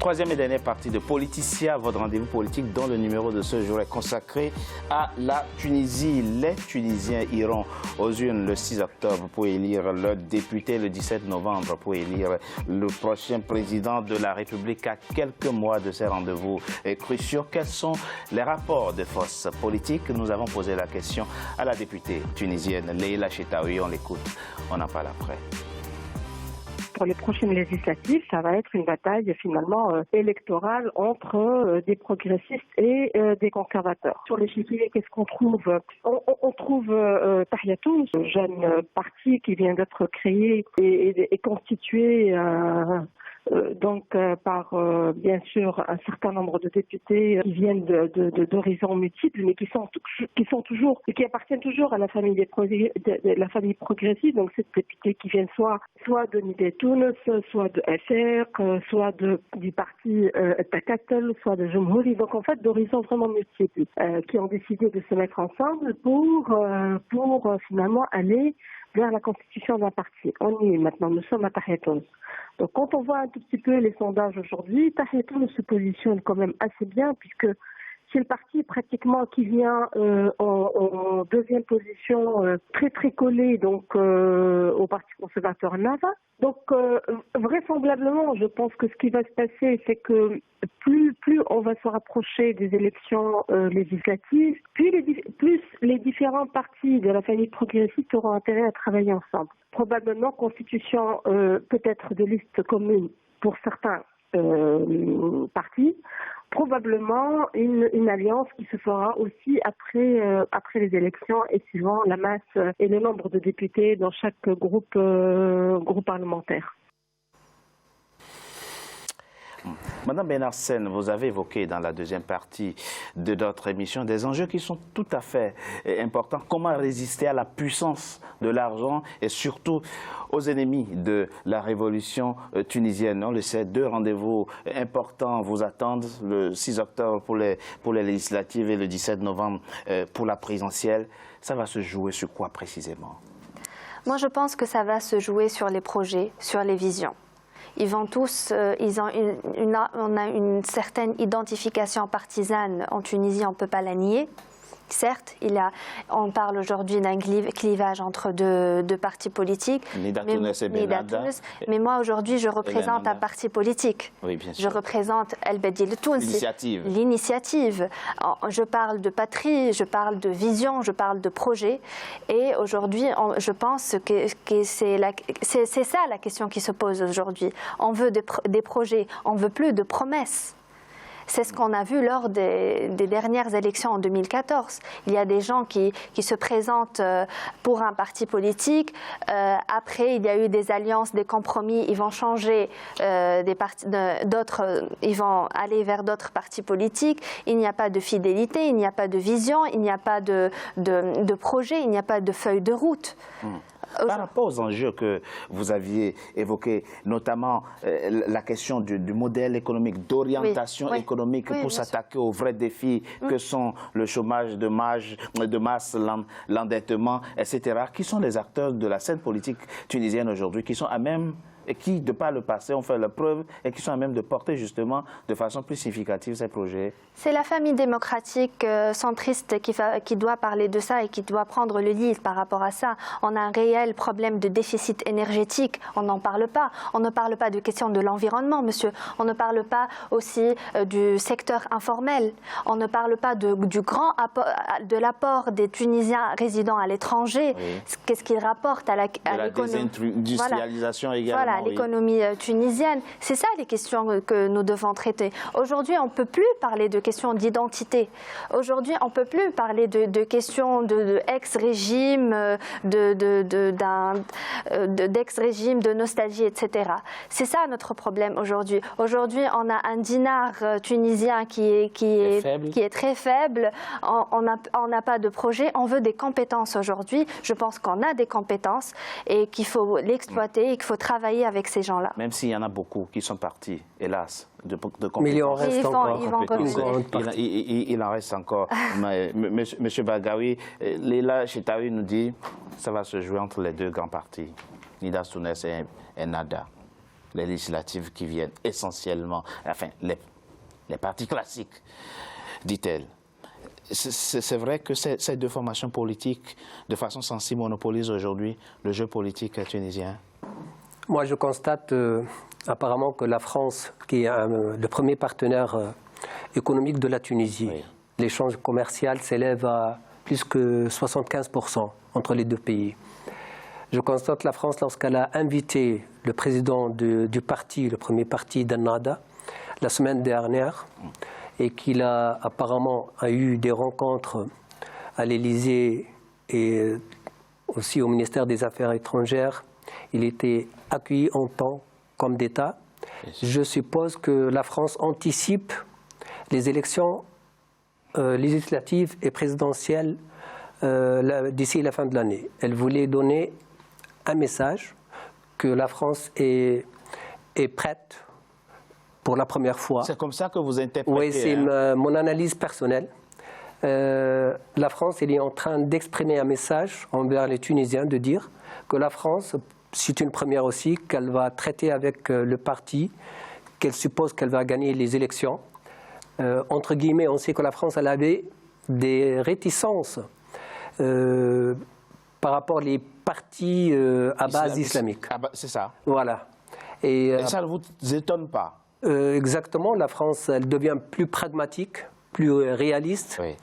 Troisième et dernière partie de Politicia, votre rendez-vous politique dont le numéro de ce jour est consacré à la Tunisie. Les Tunisiens iront aux urnes le 6 octobre pour élire leur député, le 17 novembre pour élire le prochain président de la République. À quelques mois de ces rendez-vous cruciaux, quels sont les rapports de force politique? Nous avons posé la question à la députée tunisienne Leïla Chetaoui. On l'écoute, on en parle après. Pour les prochaines législatives, ça va être une bataille finalement électorale entre des progressistes et des conservateurs. Sur l'échiquier, qu'est-ce qu'on trouve? On trouve Tahiyatou, ce jeune parti qui vient d'être créé et constitué par bien sûr un certain nombre de députés qui viennent d'horizons multiples, mais qui appartiennent toujours à la famille la famille progressiste. Donc ces députés qui viennent soit de Nidé Tunis, soit de FR, soit du parti Takatel, soit de Jumhouri. Donc en fait d'horizons vraiment multiples qui ont décidé de se mettre ensemble pour finalement aller vers la constitution d'un parti. On y est maintenant, nous sommes à Tahiyatou. Donc quand on voit un tout petit peu les sondages aujourd'hui, Tahiyatou se positionne quand même assez bien puisque c'est le parti pratiquement qui vient en deuxième position, très très collé donc au Parti conservateur Nava. Donc vraisemblablement, je pense que ce qui va se passer, c'est que plus on va se rapprocher des élections législatives, plus les différents partis de la famille progressiste auront intérêt à travailler ensemble. Probablement constitution peut-être de listes communes pour certains partis, probablement une alliance qui se fera aussi après les élections et suivant la masse et le nombre de députés dans chaque groupe parlementaire. Madame Benarsène, vous avez évoqué dans la deuxième partie de notre émission des enjeux qui sont tout à fait importants. Comment résister à la puissance de l'argent et surtout aux ennemis de la révolution tunisienne? On le sait, deux rendez-vous importants vous attendent, le 6 octobre pour les législatives et le 17 novembre pour la présidentielle. Ça va se jouer sur quoi précisément? Moi, je pense que ça va se jouer sur les projets, sur les visions. Ils vont tous, on a une certaine identification partisane en Tunisie, on ne peut pas la nier. Certes, on parle aujourd'hui d'un clivage entre deux partis politiques. Mais moi, aujourd'hui, je représente un parti politique. Oui, bien sûr. Je représente El Bedil Tounsi. L'initiative. Je parle de patrie, je parle de vision, je parle de projet. Et aujourd'hui, je pense que c'est ça la question qui se pose aujourd'hui. On veut des projets, on ne veut plus de promesses. C'est ce qu'on a vu lors des dernières élections en 2014. Il y a des gens qui se présentent pour un parti politique. Après, il y a eu des alliances, des compromis. Ils vont changer ils vont aller vers d'autres partis politiques. Il n'y a pas de fidélité, il n'y a pas de vision, il n'y a pas de projet, il n'y a pas de feuille de route. Par rapport aux enjeux que vous aviez évoqués, notamment la question du modèle économique, d'orientation économique pour s'attaquer aux vrais défis que sont le chômage de masse, l'endettement, etc. Qui sont les acteurs de la scène politique tunisienne aujourd'hui qui sont à même et qui, de par le passé, ont fait la preuve et qui sont à même de porter justement de façon plus significative ces projets? C'est la famille démocratique centriste qui doit parler de ça et qui doit prendre le lead par rapport à ça. On a un réel problème de déficit énergétique, on n'en parle pas. On ne parle pas de question de l'environnement, monsieur. On ne parle pas aussi du secteur informel. On ne parle pas de l'apport des Tunisiens résidant à l'étranger. Oui. Qu'est-ce qu'ils rapportent à l'économie? La désindustrialisation également. Voilà, l'économie tunisienne. C'est ça les questions que nous devons traiter. Aujourd'hui, on ne peut plus parler de questions d'identité. Aujourd'hui, on ne peut plus parler de questions d'ex-régime, d'ex-régime, de nostalgie, etc. C'est ça notre problème aujourd'hui. Aujourd'hui, on a un dinar tunisien qui est très faible. On n'a pas de projet. On veut des compétences aujourd'hui. Je pense qu'on a des compétences et qu'il faut l'exploiter et qu'il faut travailler avec ces gens-là. Même s'il y en a beaucoup qui sont partis, hélas, de compétences. Mais il en reste encore. Il en reste encore. Monsieur Bagaoui, Leïla Chetaoui nous dit que ça va se jouer entre les deux grands partis, Nida Sounès et Nada. les législatives qui viennent essentiellement, enfin, les partis classiques, dit-elle. C'est vrai que ces deux formations politiques, de façon sensible, monopolisent aujourd'hui le jeu politique tunisien? Moi, je constate apparemment que la France, qui est le premier partenaire économique de la Tunisie, oui. L'échange commercial s'élève à plus que 75% entre les deux pays. Je constate que la France, lorsqu'elle a invité le président du parti, le premier parti d'Ennahda, la semaine dernière, et qu'il a apparemment eu des rencontres à l'Élysée et aussi au ministère des Affaires étrangères, il était accueilli en tant qu'homme d'État. Je suppose que la France anticipe les élections législatives et présidentielles d'ici la fin de l'année. Elle voulait donner un message que la France est prête pour la première fois. C'est comme ça que vous interprétez? Oui, c'est mon analyse personnelle. La France elle est en train d'exprimer un message envers les Tunisiens, de dire que la France, c'est une première aussi, qu'elle va traiter avec le parti, qu'elle suppose qu'elle va gagner les élections. Entre guillemets, on sait que la France elle avait des réticences par rapport aux partis à base islamique. C'est ça. Voilà. Et ça ne vous étonne pas? Exactement. La France, elle devient plus pragmatique, plus réaliste, oui.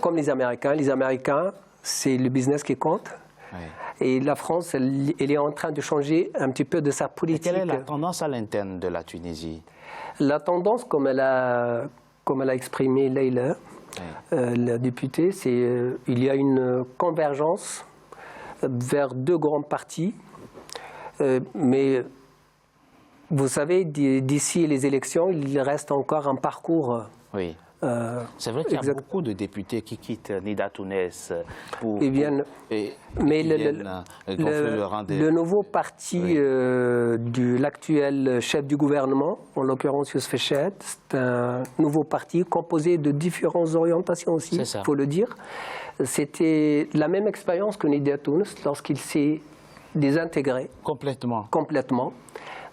Comme les Américains. Les Américains, c'est le business qui compte. Oui. Et la France, elle est en train de changer un petit peu de sa politique. Et quelle est la tendance à l'interne de la Tunisie? La tendance, comme elle a exprimé Leïla, oui. La députée, c'est il y a une convergence vers deux grands partis, mais vous savez, d'ici les élections, il reste encore un parcours. Oui. C'est vrai qu'il y a beaucoup de députés qui quittent Nida Tounes pour mais le nouveau parti oui. De l'actuel chef du gouvernement, en l'occurrence Youssef Chahd, c'est un nouveau parti composé de différentes orientations aussi, il faut le dire. C'était la même expérience que Nida Tounes lorsqu'il s'est désintégré. Complètement.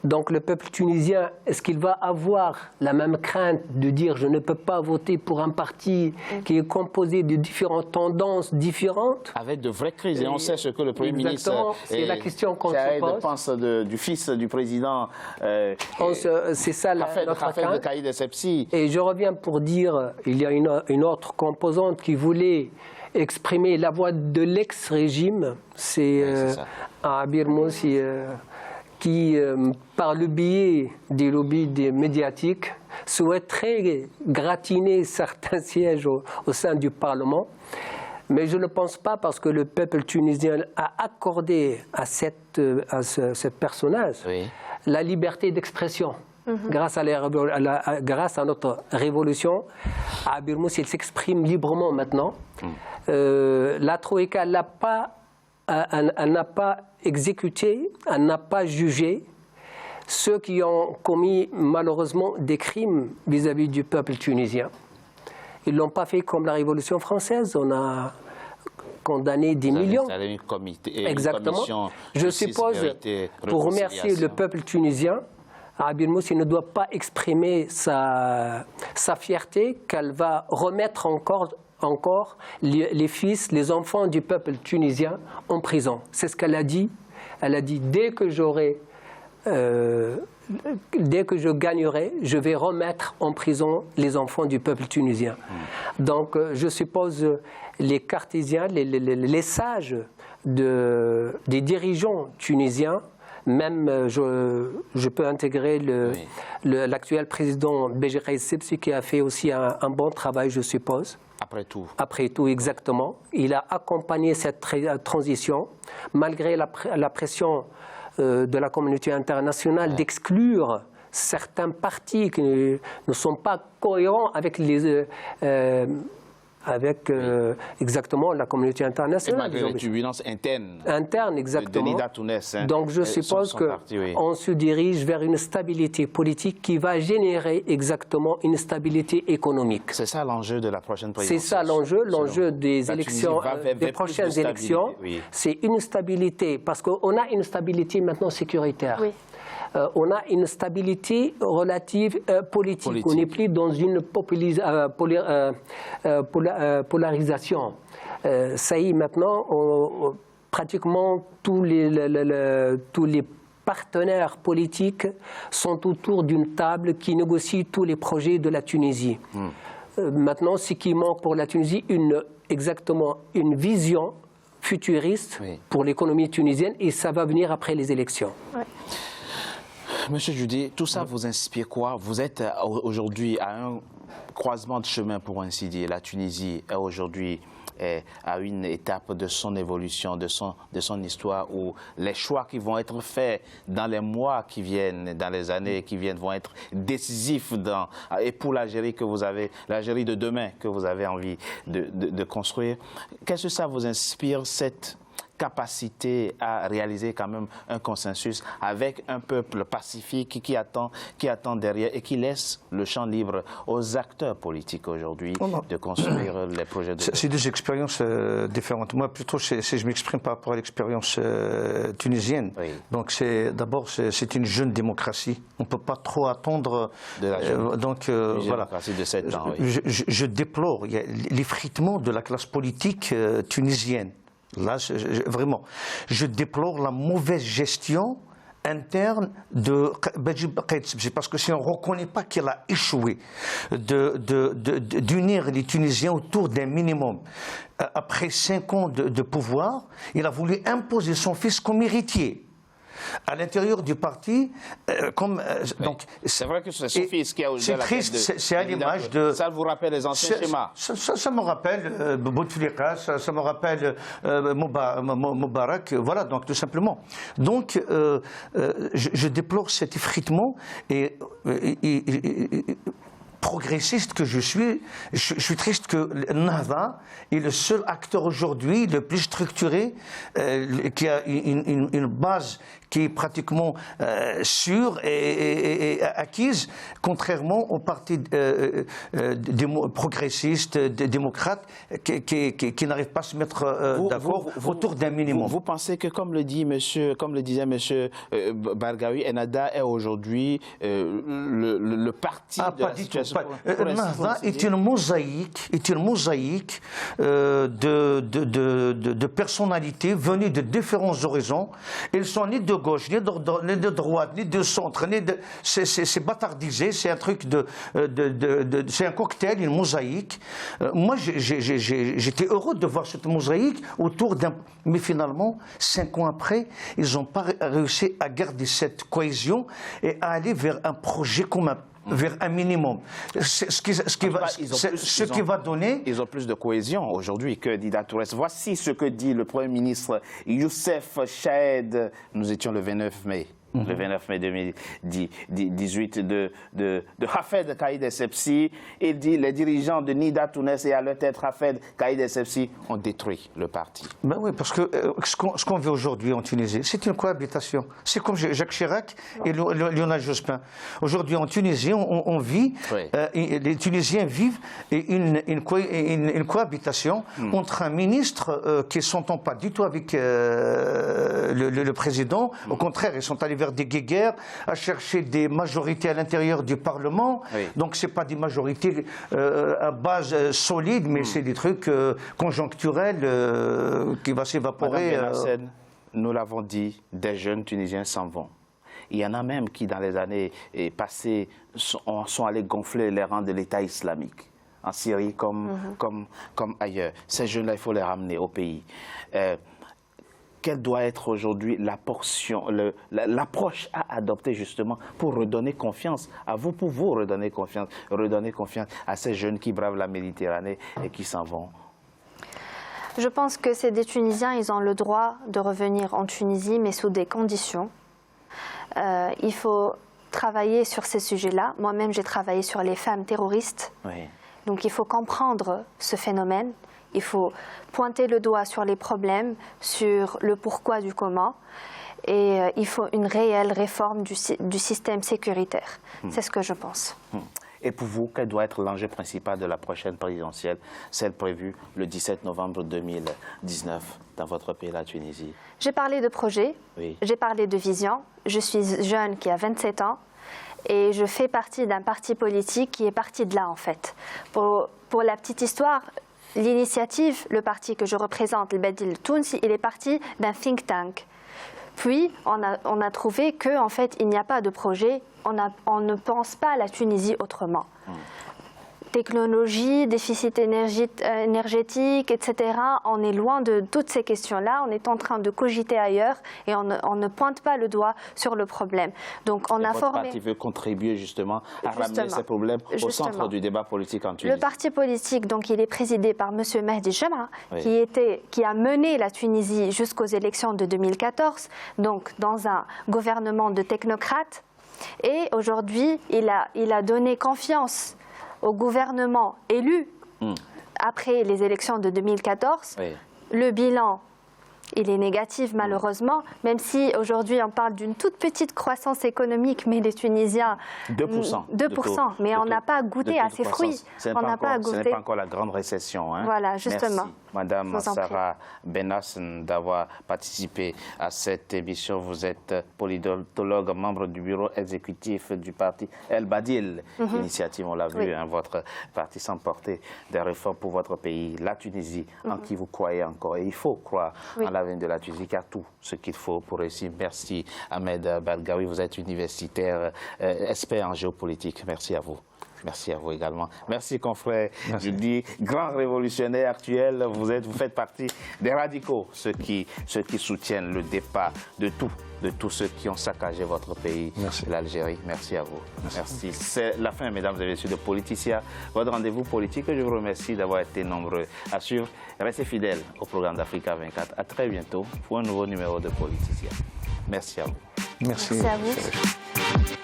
Donc le peuple tunisien, est-ce qu'il va avoir la même crainte de dire je ne peux pas voter pour un parti qui est composé de différentes tendances différentes? Avec de vraies crises. Et on sait ce que le Premier ministre... c'est la question qu'on se pose. pense du fils du président. C'est ça notre crainte. Et je reviens pour dire, il y a une autre composante qui voulait exprimer la voix de l'ex-régime. C'est Abir Moussi... qui, par le biais des lobbies médiatiques, souhaiterait gratiner certains sièges au sein du Parlement. Mais je ne pense pas, parce que le peuple tunisien a accordé à ce personnage oui. la liberté d'expression. Grâce à notre révolution, Abir Moussi s'exprime librement maintenant. La Troïka elle n'a pas exécuté, elle n'a pas jugé ceux qui ont commis malheureusement des crimes vis-à-vis du peuple tunisien. Ils ne l'ont pas fait comme la Révolution française, on a condamné des millions. Exactement. Je suppose, pour remercier le peuple tunisien, Abir Moussi ne doit pas exprimer sa fierté qu'elle va remettre encore les fils, les enfants du peuple tunisien en prison. C'est ce qu'elle a dit. Elle a dit, dès que je gagnerai, je vais remettre en prison les enfants du peuple tunisien. Donc, je suppose les cartésiens, les sages des dirigeants tunisiens, même je peux intégrer l'actuel président Béji Caïd Sebsi qui a fait aussi un bon travail, je suppose. Après tout, exactement. Il a accompagné cette transition, malgré la pression de la communauté internationale d'exclure certains partis qui ne sont pas cohérents avec exactement la communauté internationale. Et malgré les turbulences internes. Exactement. De Nida Tounes. Donc je suppose qu'on se dirige vers une stabilité politique qui va générer exactement une stabilité économique. C'est ça l'enjeu de la prochaine présidentielle. C'est ça l'enjeu des élections, des prochaines élections. Oui. C'est une stabilité, parce qu'on a une stabilité maintenant sécuritaire. Oui. on a une stabilité relative politique. On n'est plus dans une polarisation. Ça y est, maintenant, pratiquement tous les partenaires politiques sont autour d'une table qui négocie tous les projets de la Tunisie. Maintenant, ce qui manque pour la Tunisie, exactement une vision futuriste pour l'économie tunisienne, et ça va venir après les élections. Ouais. Monsieur Djoudi, tout ça vous inspire quoi? Vous êtes aujourd'hui à un croisement de chemin, pour ainsi dire. La Tunisie est aujourd'hui à une étape de son évolution, de son histoire, où les choix qui vont être faits dans les mois qui viennent, dans les années qui viennent, vont être décisifs et pour l'Algérie que vous avez, l'Algérie de demain que vous avez envie de construire. Qu'est-ce que ça vous inspire, cette capacité à réaliser quand même un consensus avec un peuple pacifique qui attend derrière et qui laisse le champ libre aux acteurs politiques aujourd'hui de construire les projets de... C'est deux expériences différentes. Moi, plutôt, si je m'exprime par rapport à l'expérience tunisienne, donc d'abord, c'est une jeune démocratie. On ne peut pas trop attendre... De la jeune voilà. démocratie de 7 ans, je déplore l'effritement de la classe politique tunisienne. Là, vraiment, je déplore la mauvaise gestion interne de Beji Qaïd, parce que si on ne reconnaît pas qu'il a échoué d'unir les Tunisiens autour d'un minimum, après 5 ans de pouvoir, il a voulu imposer son fils comme héritier. À l'intérieur du parti, donc c'est vrai que c'est son fils qui a osé la triste, c'est à l'image de... Ça vous rappelle les anciens schémas? Ça me rappelle Bouteflika, ça me rappelle Moubarak, voilà, donc tout simplement. Donc, je déplore cet effritement et progressiste que je suis triste que Nahda est le seul acteur aujourd'hui le plus structuré, qui a une base qui est pratiquement sûre et acquise, contrairement aux partis progressistes, démocrates, qui n'arrivent pas à se mettre d'accord autour d'un minimum. Vous pensez que, comme le disait M. Bargaoui, Ennahda est aujourd'hui le parti de la situation? Nahda est une mosaïque de personnalités venues de différents horizons. Ils sont ni de gauche, ni de droite, ni de centre, c'est bâtardisé, c'est un truc c'est un cocktail, une mosaïque. Moi, j'étais heureux de voir cette mosaïque autour d'un... Mais finalement, 5 ans après, ils n'ont pas réussi à garder cette cohésion et à aller vers un projet commun, vers un minimum. Ce qui va donner... Ils ont plus de cohésion aujourd'hui que Dida Tourès. Voici ce que dit le Premier ministre Youssef Chahed. Nous étions le 29 mai. Le 29 mai 2018 de Hafed Qaïd Essebsi. Il dit les dirigeants de Nida Tounes et à leur tête Hafed Qaïd Essebsi ont détruit le parti. Ben oui, parce que ce qu'on vit aujourd'hui en Tunisie, c'est une cohabitation. C'est comme Jacques Chirac et Lionel Jospin. Aujourd'hui en Tunisie, on vit, les Tunisiens vivent une cohabitation entre un ministre qui ne s'entend pas du tout avec le président. Au contraire, ils sont allés vers des guéguerres, à chercher des majorités à l'intérieur du Parlement. Donc ce n'est pas des majorités à base solide, mais c'est des trucs conjoncturels qui vont s'évaporer. Nous l'avons dit, des jeunes Tunisiens s'en vont. Il y en a même qui, dans les années passées, sont allés gonfler les rangs de l'État islamique, en Syrie comme ailleurs. Ces jeunes-là, il faut les ramener au pays. Quelle doit être aujourd'hui l'approche à adopter justement pour redonner confiance à vous, redonner confiance à ces jeunes qui bravent la Méditerranée et qui s'en vont? Je pense que c'est des Tunisiens, ils ont le droit de revenir en Tunisie, mais sous des conditions. Il faut travailler sur ces sujets-là. Moi-même, j'ai travaillé sur les femmes terroristes. Donc il faut comprendre ce phénomène. Il faut pointer le doigt sur les problèmes, sur le pourquoi du comment. Et il faut une réelle réforme du système sécuritaire. C'est ce que je pense. Et pour vous, quel doit être l'enjeu principal de la prochaine présidentielle, celle prévue le 17 novembre 2019 dans votre pays, la Tunisie? J'ai parlé de projet, oui. J'ai parlé de vision. Je suis jeune qui a 27 ans et je fais partie d'un parti politique qui est parti de là en fait. Pour la petite histoire, l'initiative, le parti que je représente, le Badil Tounsi, il est parti d'un think tank. Puis, on a trouvé qu'en fait, il n'y a pas de projet, on ne pense pas à la Tunisie autrement. Technologie, déficit énergétique, etc. On est loin de toutes ces questions-là. On est en train de cogiter ailleurs et on ne pointe pas le doigt sur le problème. Donc, on a formé... Votre parti veut contribuer justement à ramener ces problèmes au centre du débat politique en Tunisie. Le parti politique, donc, il est présidé par M. Mahdi Jama, oui. qui a mené la Tunisie jusqu'aux élections de 2014, donc dans un gouvernement de technocrates. Et aujourd'hui, il a donné confiance au gouvernement élu après les élections de 2014. Oui. Le bilan, il est négatif malheureusement, même si aujourd'hui on parle d'une toute petite croissance économique, mais les Tunisiens... 2%, mais on n'a pas goûté à ces fruits. Ce n'est pas encore la grande récession. Hein. Voilà, justement. Merci, Madame Sarah Benas, d'avoir participé à cette émission. Vous êtes politologue, membre du bureau exécutif du parti El Badil. Initiative, on l'a vu, hein, votre parti s'emporter des réformes pour votre pays, la Tunisie, en qui vous croyez encore. Et il faut croire en l'avenir de la Tunisie, qui a tout ce qu'il faut pour réussir. Merci Ahmed Balgaoui, vous êtes universitaire, expert en géopolitique. Merci à vous. Merci à vous également. Merci confrère. Je dis grand révolutionnaire actuel, vous faites partie des radicaux, ceux qui soutiennent le départ de tous ceux qui ont saccagé votre pays, l'Algérie. Merci à vous. Merci. C'est la fin, mesdames et messieurs, de Politicia, votre rendez-vous politique. Je vous remercie d'avoir été nombreux à suivre. Restez fidèles au programme d'Africa 24. À très bientôt pour un nouveau numéro de Politicia. Merci à vous. Merci à vous.